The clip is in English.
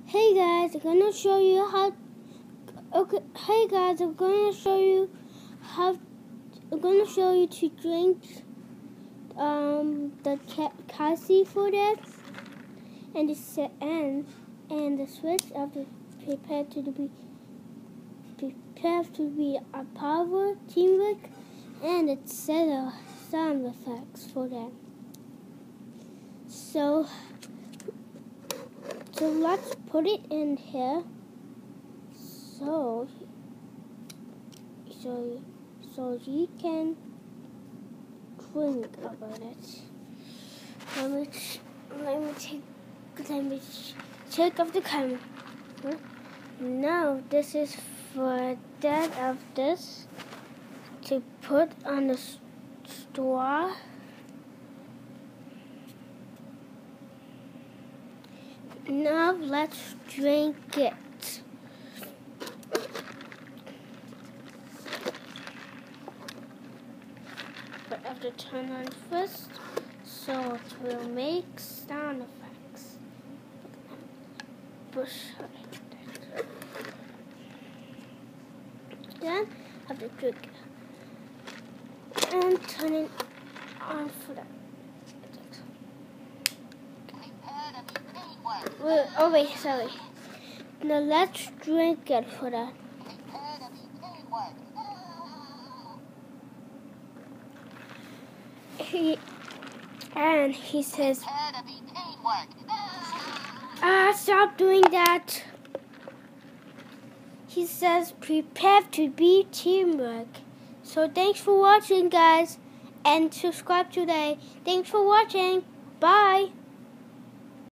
Hey guys, I'm gonna show you how. Okay, hey guys, I'm gonna show you to drink the Hice for that, and the switch of the prepared to be a power teamwork, and it set a sound effects for that. So let's put it in here. So you can drink about it. Let me take off the camera. Now this is for that of this to put on the straw. Now let's drink it. But I have to turn on first, so it will make sound effects. Then I have to drink it and turn it on for that. Oh wait, sorry. Now let's drink it for that. He says, stop doing that. He says, prepare to be teamwork. So thanks for watching, guys, and subscribe today. Thanks for watching. Bye.